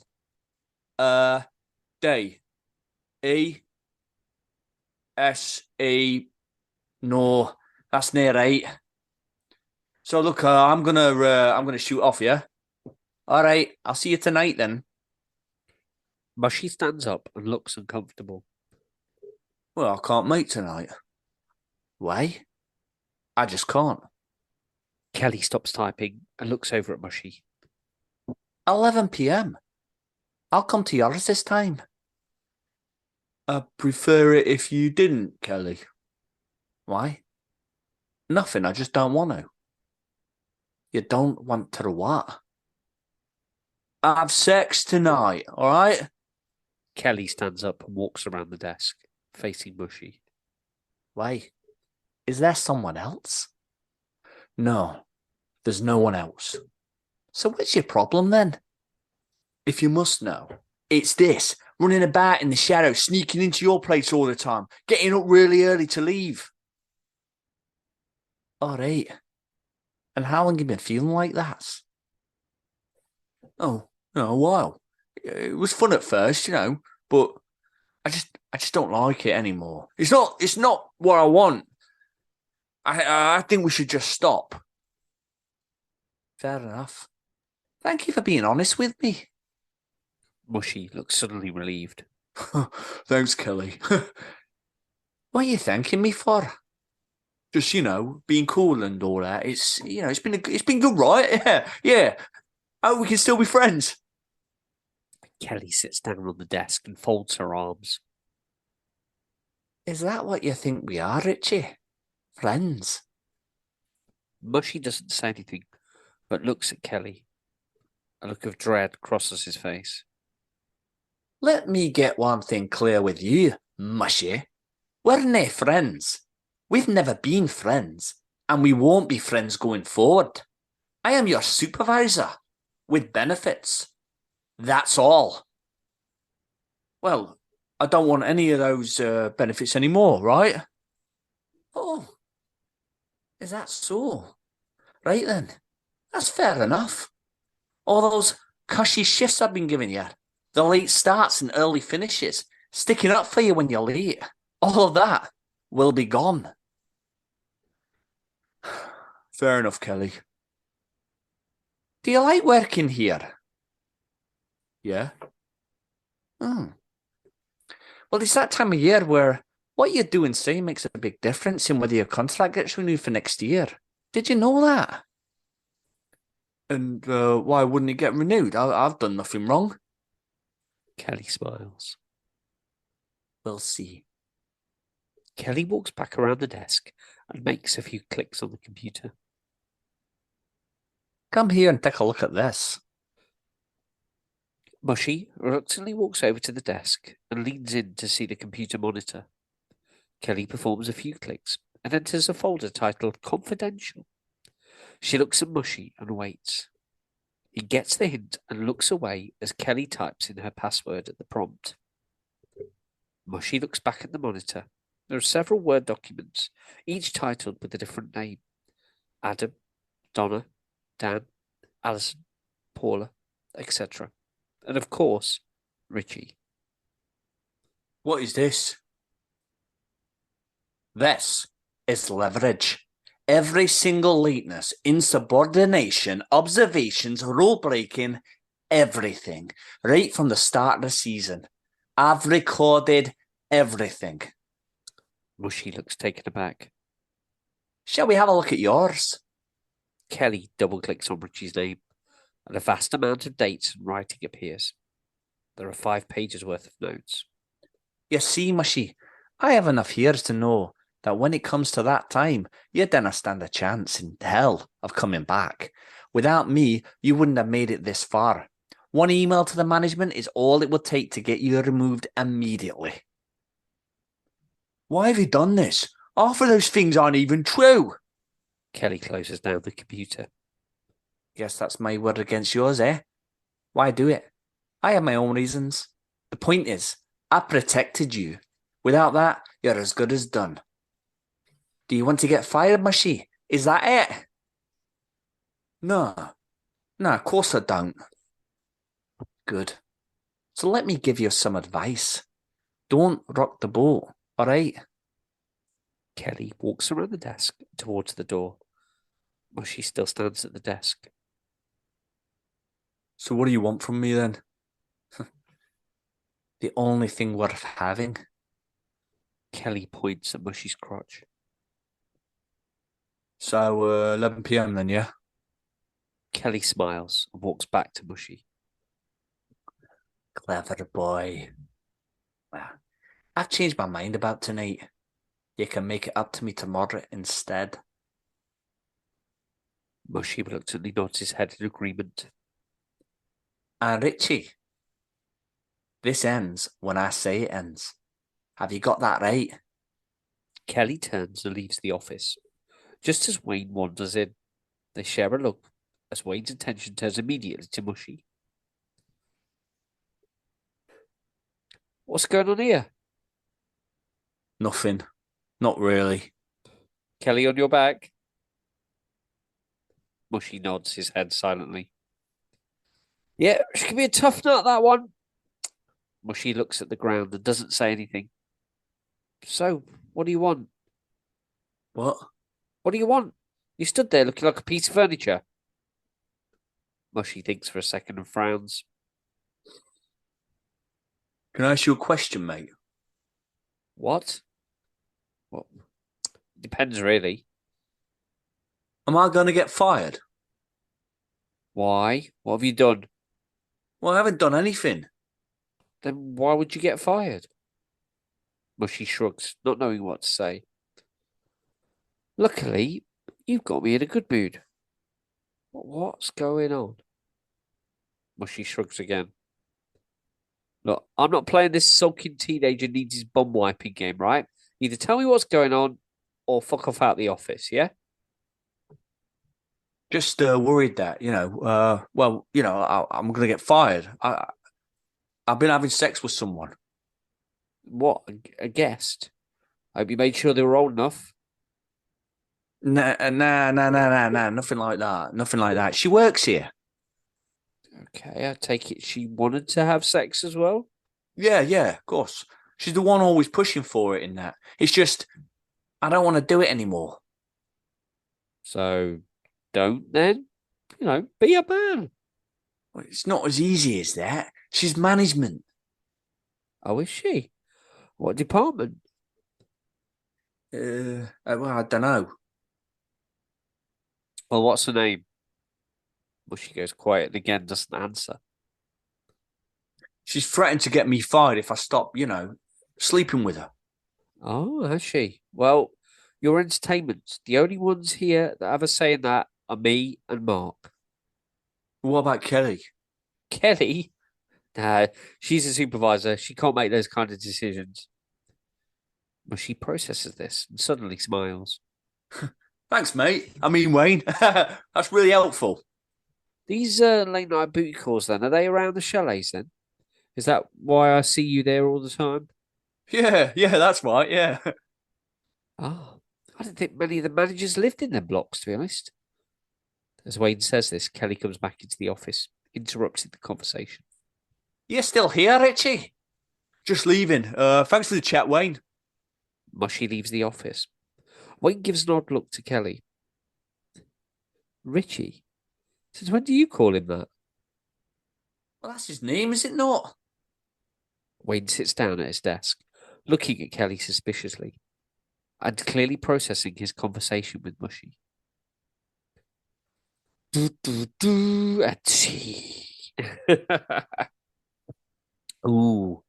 [SPEAKER 2] D. E. S. E. No, that's near right. So look, I'm gonna shoot off, yeah? All right, I'll see you tonight then.
[SPEAKER 1] Mushy stands up and looks uncomfortable.
[SPEAKER 2] Well, I can't make tonight. Why? I just can't.
[SPEAKER 1] Kelly stops typing and looks over at Mushy.
[SPEAKER 2] 11 p.m. I'll come to yours this time.
[SPEAKER 3] I prefer it if you didn't, Kelly.
[SPEAKER 2] Why?
[SPEAKER 3] Nothing, I just don't want to.
[SPEAKER 2] You don't want to what?
[SPEAKER 3] Have sex tonight, all right?
[SPEAKER 1] Kelly stands up and walks around the desk, facing Mushy.
[SPEAKER 2] Why? Is there someone else?
[SPEAKER 3] No, there's no one else.
[SPEAKER 2] So what's your problem then?
[SPEAKER 3] If you must know, it's this, running about in the shadows, sneaking into your place all the time, getting up really early to leave.
[SPEAKER 2] All right. And how long have you been feeling like that?
[SPEAKER 3] Oh, no, a while. It was fun at first, you know, but I just don't like it anymore. It's not what I want. I think we should just stop.
[SPEAKER 2] Fair enough. Thank you for being honest with me.
[SPEAKER 1] Mushy looks suddenly relieved.
[SPEAKER 3] Thanks, Kelly.
[SPEAKER 2] What are you thanking me for?
[SPEAKER 3] Just, you know, being cool and all that. It's, you know, it's been good, right? Yeah. Oh, we can still be friends.
[SPEAKER 1] Kelly sits down on the desk and folds her arms.
[SPEAKER 2] Is that what you think we are, Richie? Friends?
[SPEAKER 1] Mushy doesn't say anything, but looks at Kelly. A look of dread crosses his face.
[SPEAKER 2] Let me get one thing clear with you, Mushy. We're nae friends. We've never been friends, and we won't be friends going forward. I am your supervisor, with benefits. That's all.
[SPEAKER 3] Well, I don't want any of those benefits anymore, right?
[SPEAKER 2] Oh, is that so? Right then, that's fair enough. All those cushy shifts I've been giving you, the late starts and early finishes, sticking up for you when you're late, all of that will be gone.
[SPEAKER 3] Fair enough, Kelly.
[SPEAKER 2] Do you like working here?
[SPEAKER 3] Yeah?
[SPEAKER 2] Hmm. Well, it's that time of year where what you do and say makes a big difference in whether your contract gets renewed for next year. Did you know that?
[SPEAKER 3] And why wouldn't it get renewed? I've done nothing wrong.
[SPEAKER 1] Kelly smiles.
[SPEAKER 2] We'll see.
[SPEAKER 1] Kelly walks back around the desk and makes a few clicks on the computer.
[SPEAKER 2] Come here and take a look at this.
[SPEAKER 1] Mushy reluctantly walks over to the desk and leans in to see the computer monitor. Kelly performs a few clicks and enters a folder titled Confidential. She looks at Mushy and waits. He gets the hint and looks away as Kelly types in her password at the prompt. Mushy looks back at the monitor. There are several Word documents, each titled with a different name. Adam, Donna, Dan, Alison, Paula, etc. And of course, Richie.
[SPEAKER 3] What is this?
[SPEAKER 2] This is leverage. Every single lateness, insubordination, observations, rule breaking, everything. Right from the start of the season. I've recorded everything.
[SPEAKER 1] Mushy looks taken aback.
[SPEAKER 2] Shall we have a look at yours?
[SPEAKER 1] Kelly double-clicks on Richie's name, and a vast amount of dates and writing appears. There are 5 pages worth of notes.
[SPEAKER 2] You see, Mushy, I have enough here to know that when it comes to that time, you dinna stand a chance in hell of coming back. Without me, you wouldn't have made it this far. One email to the management is all it would take to get you removed immediately.
[SPEAKER 3] Why have you done this? Half of those things aren't even true.
[SPEAKER 1] Kelly closes down the computer.
[SPEAKER 2] Guess that's my word against yours, eh? Why do it? I have my own reasons. The point is, I protected you. Without that, you're as good as done. Do you want to get fired, Mushy? Is that it? No. No, of course I don't. Good. So let me give you some advice. Don't rock the boat, all right?
[SPEAKER 1] Kelly walks around the desk towards the door. Mushy still stands at the desk.
[SPEAKER 2] So what do you want from me then? The only thing worth having.
[SPEAKER 1] Kelly points at Mushy's crotch.
[SPEAKER 2] So 11 p.m. then, yeah?
[SPEAKER 1] Kelly smiles and walks back to Mushy.
[SPEAKER 2] Clever boy. Well, I've changed my mind about tonight. You can make it up to me tomorrow instead.
[SPEAKER 1] Mushy reluctantly nods his head in agreement.
[SPEAKER 2] And Richie, this ends when I say it ends. Have you got that right?
[SPEAKER 1] Kelly turns and leaves the office. Just as Wayne wanders in, they share a look as Wayne's attention turns immediately to Mushy. What's going on here?
[SPEAKER 2] Nothing. Not really.
[SPEAKER 1] Kelly on your back? Mushy nods his head silently. Yeah, she can be a tough nut, that one. Mushy looks at the ground and doesn't say anything. So, what do you want?
[SPEAKER 2] What?
[SPEAKER 1] What do you want? You stood there looking like a piece of furniture. Mushy thinks for a second and frowns.
[SPEAKER 2] Can I ask you a question, mate?
[SPEAKER 1] What? Well, depends really.
[SPEAKER 2] Am I going to get fired?
[SPEAKER 1] Why? What have you done?
[SPEAKER 2] Well, I haven't done anything.
[SPEAKER 1] Then why would you get fired? Mushy shrugs, not knowing what to say. Luckily, you've got me in a good mood. What's going on? Mushy shrugs again. Look, I'm not playing this sulking teenager needs his bum wiping game, right? Either tell me what's going on or fuck off out the office, yeah?
[SPEAKER 2] Just worried that, I'm going to get fired. I've been having sex with someone.
[SPEAKER 1] What? A guest? I hope you made sure they were old enough.
[SPEAKER 2] Nah, nothing like that. Nothing like that. She works here.
[SPEAKER 1] Okay, I take it she wanted to have sex as well?
[SPEAKER 2] Yeah, of course. She's the one always pushing for it in that. It's just, I don't want to do it anymore.
[SPEAKER 1] So, don't then? Be a man.
[SPEAKER 2] Well, it's not as easy as that. She's management.
[SPEAKER 1] Oh, is she? What department?
[SPEAKER 2] Well, I don't know.
[SPEAKER 1] Well, what's her name? Well, she goes quiet and again doesn't answer.
[SPEAKER 2] She's threatened to get me fired if I stop, sleeping with her.
[SPEAKER 1] Oh, has she? Well, your entertainment. The only ones here that have a say in that are me and Mark.
[SPEAKER 2] What about Kelly?
[SPEAKER 1] Kelly? Nah, she's a supervisor. She can't make those kind of decisions. But she processes this and suddenly smiles.
[SPEAKER 2] Thanks, mate. I mean, Wayne. That's really helpful.
[SPEAKER 1] These late night booty calls, then, are they around the chalets then? Is that why I see you there all the time?
[SPEAKER 2] Yeah, that's right. Yeah.
[SPEAKER 1] Oh, I didn't think many of the managers lived in them blocks, to be honest. As Wayne says this, Kelly comes back into the office, interrupting the conversation.
[SPEAKER 2] You're still here, Richie? Just leaving. Thanks for the chat, Wayne.
[SPEAKER 1] Mushy leaves the office. Wayne gives an odd look to Kelly. Richie? Since when do you call him that?
[SPEAKER 2] Well, that's his name, is it not?
[SPEAKER 1] Wayne sits down at his desk, looking at Kelly suspiciously, and clearly processing his conversation with Mushy. Ooh.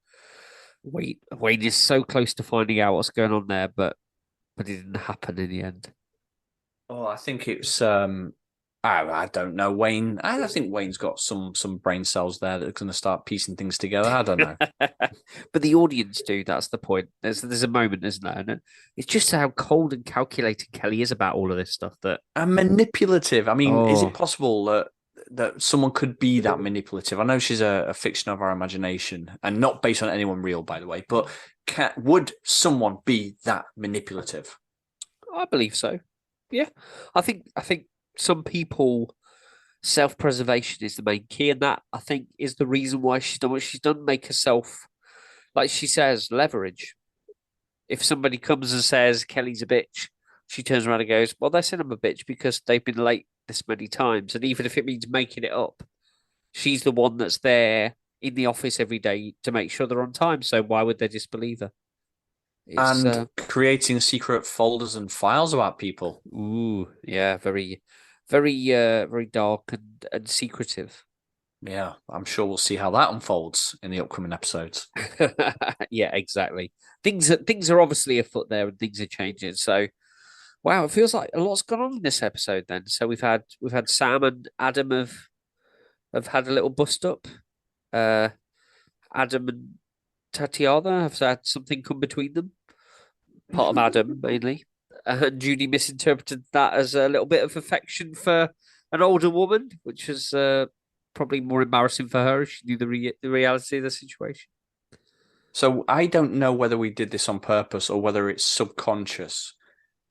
[SPEAKER 1] Wayne is so close to finding out what's going on there, but it didn't happen in the end.
[SPEAKER 2] Oh, I think I don't know, Wayne. I think Wayne's got some brain cells there that are going to start piecing things together. I don't know.
[SPEAKER 1] But the audience do. That's the point. There's a moment, isn't there? And it's just how cold and calculated Kelly is about all of this stuff. That
[SPEAKER 2] And manipulative. I mean, is
[SPEAKER 1] Oh.
[SPEAKER 2] it possible that someone could be that manipulative? I know she's a fiction of our imagination and not based on anyone real, by the way. But would someone be that manipulative?
[SPEAKER 1] I believe so. Yeah, I think some people self-preservation is the main key, and that I think is the reason why she's done what she's done. Make herself, like she says, leverage. If somebody comes and says Kelly's a bitch, she turns around and goes, "Well, they said I'm a bitch because they've been late this many times, and even if it means making it up, she's the one that's there in the office every day to make sure they're on time. So why would they disbelieve her?" It's
[SPEAKER 2] And creating secret folders and files about people.
[SPEAKER 1] yeah, very dark and secretive.
[SPEAKER 2] Yeah, I'm sure we'll see how that unfolds in the upcoming episodes.
[SPEAKER 1] Yeah, exactly. Things are obviously afoot there, and things are changing. So, wow, it feels like a lot's gone on in this episode. Then, so we've had Sam and Adam have had a little bust up. Adam and Tatiana have had something come between them. Part of Adam mainly, and Judy misinterpreted that as a little bit of affection for an older woman, which was probably more embarrassing for her if she knew the reality of the situation.
[SPEAKER 2] So I don't know whether we did this on purpose or whether it's subconscious.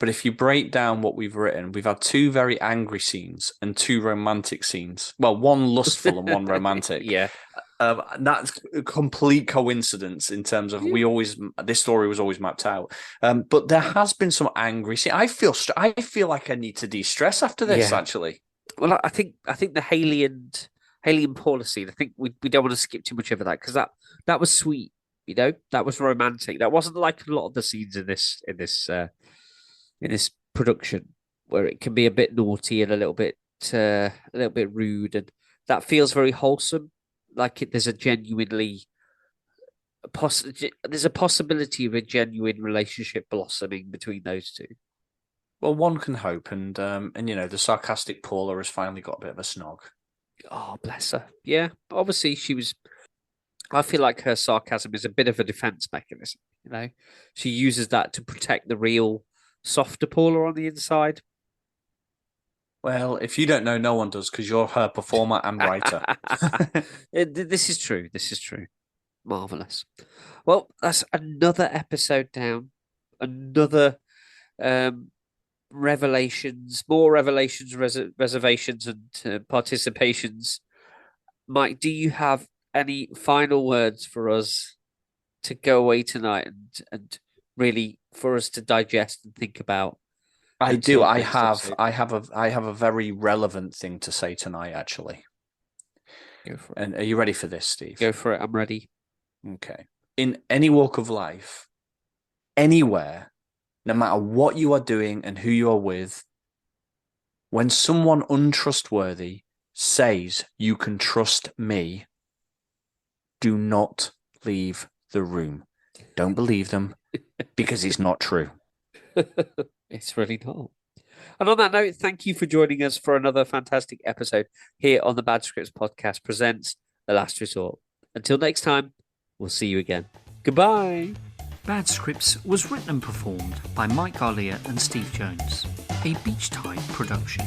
[SPEAKER 2] But if you break down what we've written, we've had 2 very angry scenes and 2 romantic scenes. Well, one lustful and one romantic.
[SPEAKER 1] Yeah.
[SPEAKER 2] That's a complete coincidence in terms of this story was always mapped out. But there has been some angry scenes. I feel like I need to de-stress after this, actually.
[SPEAKER 1] Well, I think the Hayley and Paula scene, I think we don't want to skip too much over that because that was sweet, that was romantic. That wasn't like a lot of the scenes in this production where it can be a bit naughty and a little bit rude, and that feels very wholesome. Like there's a possibility of a genuine relationship blossoming between those two.
[SPEAKER 2] Well, one can hope, and the sarcastic Paula has finally got a bit of a snog.
[SPEAKER 1] Oh, bless her. Yeah, obviously she was. I feel like her sarcasm is a bit of a defense mechanism. She uses that to protect the real softer Paula on the inside.
[SPEAKER 2] Well, if you don't know, no one does, because you're her performer and writer.
[SPEAKER 1] This is true. Marvelous. Well, that's another episode down. Another revelations, more revelations, reservations, and participations. Mike, do you have any final words for us to go away tonight and really for us to digest and think about?
[SPEAKER 2] I do. I have a very relevant thing to say tonight, actually.
[SPEAKER 1] Go for it.
[SPEAKER 2] And are you ready for this, Steve?
[SPEAKER 1] Go for it. I'm ready.
[SPEAKER 2] Okay. In any walk of life, anywhere, no matter what you are doing and who you are with, when someone untrustworthy says you can trust me, do not leave the room. Don't believe them because it's not true.
[SPEAKER 1] It's really not. And on that note, thank you for joining us for another fantastic episode here on the Bad Scripts Podcast presents The Last Resort. Until next time, we'll see you again. Goodbye.
[SPEAKER 4] Bad Scripts was written and performed by Mike Garlia and Steve Jones, a Beach Tide production.